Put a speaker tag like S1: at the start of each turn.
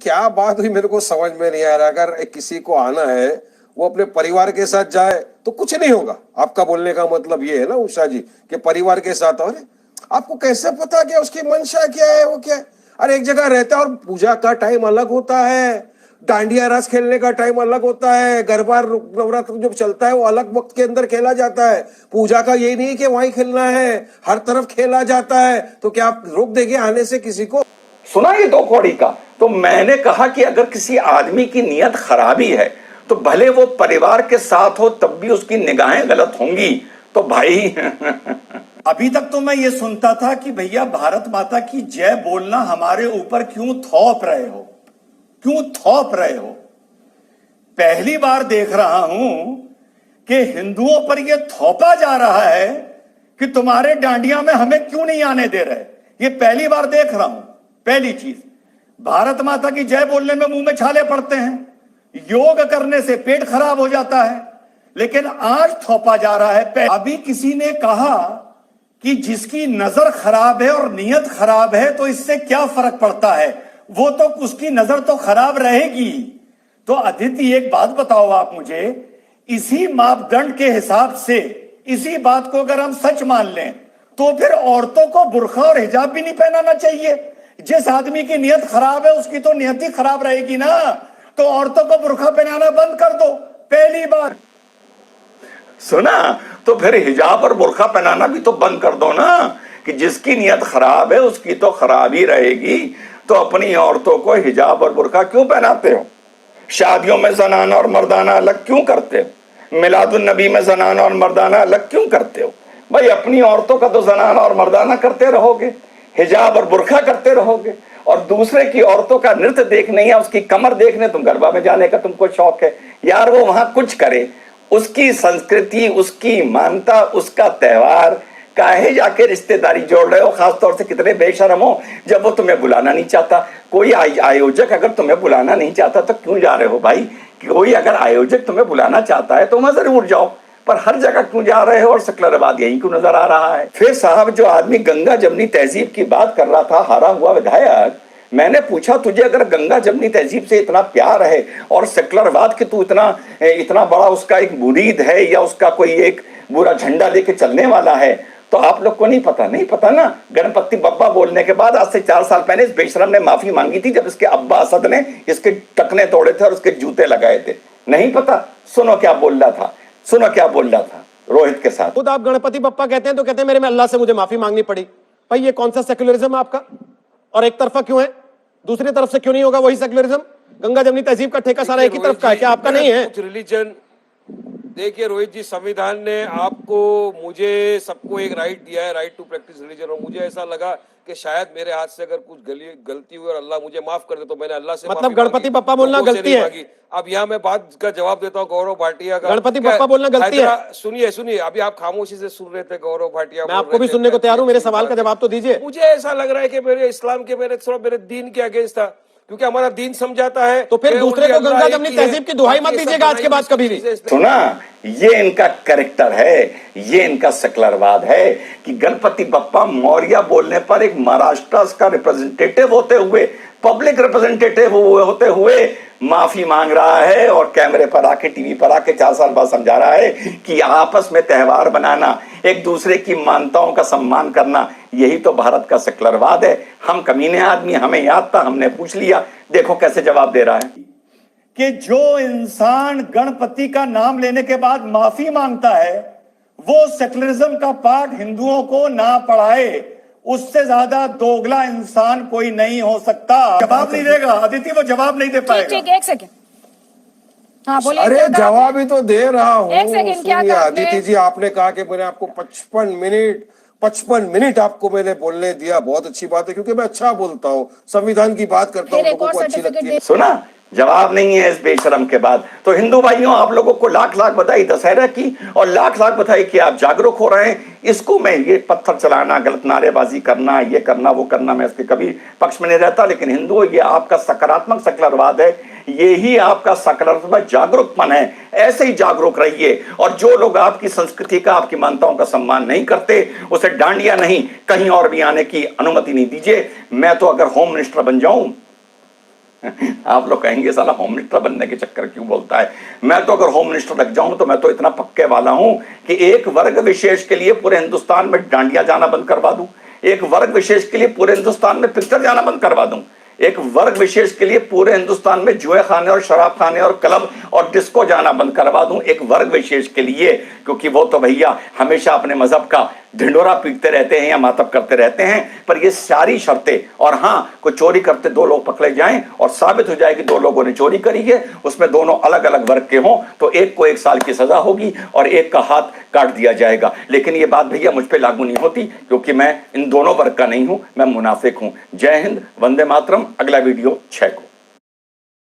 S1: क्या बात हुई मेरे को समझ में नहीं आ रहा। अगर किसी को आना है वो अपने परिवार के साथ जाए तो कुछ नहीं होगा। आपका बोलने का मतलब ये है ना उषा जी कि परिवार के साथ। और आपको कैसे पता कि उसकी मंशा क्या है, वो क्या है? अरे एक जगह रहता है और पूजा का टाइम अलग होता है, डांडिया रास खेलने का टाइम अलग होता है, गरबा नवरात्र जो चलता है वो अलग वक्त के अंदर खेला जाता है। पूजा का ये नहीं कि वहीं खेलना है, हर तरफ खेला जाता है। तो क्या आप रोक देंगे आने से किसी को?
S2: सुना ये 2 कौड़ी का। तो मैंने कहा कि अगर किसी आदमी की नीयत खराबी है तो भले वो परिवार के साथ हो तब भी उसकी निगाहें गलत होंगी। तो भाई
S3: अभी तक तो मैं ये सुनता था कि भैया भारत माता की जय बोलना हमारे ऊपर क्यों थोप रहे हो, क्यों थोप रहे हो। पहली बार देख रहा हूं कि हिंदुओं पर यह थोपा जा रहा है कि तुम्हारे डांडिया में हमें क्यों नहीं आने दे रहे। ये पहली बार देख रहा हूं। पहली चीज, भारत माता की जय बोलने में मुंह में छाले पड़ते हैं, योग करने से पेट खराब हो जाता है, लेकिन आज थोपा जा रहा है। अभी किसी ने कहा कि जिसकी नजर खराब है और नीयत खराब है तो इससे क्या फर्क पड़ता है, वो तो उसकी नजर तो खराब रहेगी। तो अदिति एक बात बताओ आप मुझे, इसी मापदंड के हिसाब से इसी बात को अगर हम सच मान लें तो फिर औरतों को बुर्का और हिजाब भी नहीं पहनाना चाहिए। जिस आदमी की नियत खराब है उसकी तो नियत ही खराब रहेगी ना। तो औरतों को बुर्का पहनाना बंद कर दो। पहली बार
S2: सुना, तो फिर हिजाब और बुर्का पहनाना भी तो बंद कर दो ना, कि जिसकी नियत खराब है उसकी तो खराब ही रहेगी। तो अपनी औरतों को हिजाब और बुर्का क्यों पहनाते हो? शादियों में जनाना और मर्दाना अलग क्यों करते हो? मिलादुन नबी में जनाना और मर्दाना अलग क्यों करते हो? भाई अपनी औरतों का तो जनाना और मर्दाना करते रहोगे, हिजाब और बुर्का करते रहोगे, और दूसरे की औरतों का नृत्य देखने या उसकी कमर देखने तुम गरबा में जाने का तुमको शौक है। यार वो वहां कुछ करे, उसकी संस्कृति, उसकी मान्यता, उसका त्योहार, काहे जाके रिश्तेदारी जोड़ रहे हो? खासतौर से कितने बेशरम हो जब वो तुम्हें बुलाना नहीं चाहता। कोई आयोजक अगर तुम्हें बुलाना नहीं चाहता तो क्यों जा रहे हो भाई? कोई अगर आयोजक तुम्हें बुलाना चाहता है तो वहां जरूर जाओ, पर हर जगह क्यों जा रहे हो? और सेकुलरवाद यही क्यों नजर आ रहा है? फिर साहब जो आदमी गंगा जमनी तहजीब की बात कर रहा था, हारा हुआ विधायक, मैंने पूछा तुझे अगर गंगा जमनी तहजीब से इतना प्यार है और सेकुलरवाद की तू इतना बड़ा उसका एक मुरीद है या उसका कोई एक बुरा झंडा लेके चलने वाला है, तो आप लोग को नहीं पता ना, गणपति बप्पा बोलने के बाद आज से 4 साल पहले इस बेशरम ने माफी मांगी थी जब इसके अब्बा असद ने इसके टकने तोड़े थे और उसके जूते लगाए थे। नहीं पता? सुनो क्या बोल रहा था रोहित के साथ।
S1: खुद आप गणपति बप्पा कहते हैं तो कहते हैं मेरे में अल्लाह से मुझे माफी मांगनी पड़ी। भाई ये कौन सा सेक्युलरिज्म है आपका? और एक तरफा क्यों है, दूसरी तरफ से क्यों नहीं होगा वही सेक्युलरिज्म? गंगा जमनी तहजीब का ठेका सारा एक ही तरफ का है, क्या आपका नहीं है?
S4: कुछ रिलीजन, देखिए रोहित जी, संविधान ने आपको, मुझे, सबको एक राइट दिया है, राइट टू प्रैक्टिस रिलीजन। और मुझे ऐसा लगा कि शायद मेरे हाथ से अगर कुछ गलती हुई और अल्लाह मुझे माफ कर दे तो मैंने अल्लाह से
S1: मतलब गणपति बप्पा बोलना गलती है?
S4: अब यहाँ मैं बात का जवाब देता हूँ गौरव भाटिया का।
S1: गणपति बप्पा बोलना गलती है?
S4: सुनिए, अभी आप खामोशी से सुन रहे थे गौरव भाटिया।
S1: मैं आपको भी सुनने को तैयार हूँ, मेरे सवाल का जवाब तो दीजिए।
S4: मुझे ऐसा लग रहा है कि मेरे इस्लाम के मेरे दीन के अगेंस्ट था, क्योंकि हमारा दीन समझाता है।
S1: तो फिर दूसरे को गंगा जमनी तहजीब की दुहाई मत दीजिएगा आज के बाद कभी भी।
S2: सुना, ये इनका कैरेक्टर है, ये इनका सेकुलरवाद है कि गणपति बप्पा मौर्य बोलने पर एक महाराष्ट्र का रिप्रेजेंटेटिव होते हुए, पब्लिक रिप्रेजेंटेटिव होते हुए माफी मांग रहा है और कैमरे पर आके, टीवी पर आके 4 साल बाद समझा रहा है कि आपस में त्योहार बनाना, एक दूसरे की मान्यताओं का सम्मान करना, यही तो भारत का सेकुलरवाद है। हम कमीने आदमी, हमें याद था, हमने पूछ लिया, देखो कैसे जवाब दे रहा है।
S3: कि जो इंसान गणपति का नाम लेने के बाद माफी मांगता है वो सेकुलरिज्म का पाठ हिंदुओं को ना पढ़ाए, उससे ज्यादा दोगला इंसान कोई नहीं हो सकता। जवाब नहीं देगा अदिति, वो जवाब नहीं दे पाएगा।
S5: ठीक, एक सेकंड। हाँ बोलिए।
S1: अरे जवाब ही तो दे रहा हूँ।
S5: एक सेकंड, क्या कहा आपने?
S1: अदिति जी, आपने कहा कि मैंने आपको 55 मिनट आपको मैंने बोलने दिया। बहुत अच्छी बात है, क्योंकि मैं अच्छा बोलता हूँ, संविधान की बात करता हूँ, लोगों को अच्छी लगती है।
S2: सुना, जवाब नहीं है इस बेशरम के बाद। तो हिंदू भाइयों, आप लोगों को लाख लाख बधाई दशहरा की, और लाख लाख बधाई कि आप जागरूक हो रहे हैं। इसको मैं, ये पत्थर चलाना, गलत नारेबाजी करना, ये करना वो करना, मैं इसके कभी पक्ष में नहीं रहता। लेकिन हिंदुओं, ये आपका सकारात्मक सेकुलरवाद है, यही आपका सकारात्मक जागरूकपन है। ऐसे ही जागरूक रहिए। और जो लोग आपकी संस्कृति का, आपकी मान्यताओं का सम्मान नहीं करते, उसे डांडिया नहीं, कहीं और भी आने की अनुमति नहीं दीजिए। मैं तो अगर होम मिनिस्टर बन जाऊं आप लोग कहेंगे साला होम मिनिस्टर बनने के चक्कर क्यों बोलता है। मैं तो अगर होम मिनिस्टर लग जाऊं तो मैं तो इतना पक्के वाला हूं कि एक वर्ग विशेष के लिए पूरे हिंदुस्तान में डांडिया जाना बंद करवा दूं, एक वर्ग विशेष के लिए पूरे हिंदुस्तान में पिक्चर जाना बंद करवा दूं, एक वर्ग विशेष के लिए पूरे हिंदुस्तान में जुए खाने और शराब खाने और क्लब और डिस्को जाना बंद करवा दूं, एक वर्ग विशेष के लिए, क्योंकि वो तो भैया हमेशा अपने मजहब का ढिंडोरा पीटते रहते हैं या मातब करते रहते हैं। पर ये सारी शर्तें, और हाँ, कोई चोरी करते दो लोग पकड़े जाएं और साबित हो जाए कि दो लोगों ने चोरी करी है, उसमें दोनों अलग अलग वर्ग के हों, तो एक को 1 साल की सजा होगी और एक का हाथ काट दिया जाएगा। लेकिन ये बात भैया मुझ पर लागू नहीं होती, क्योंकि मैं इन दोनों वर्ग का नहीं हूं, मैं मुनाफिक हूं। जय हिंद, वंदे मातरम। अगला वीडियो 6 को।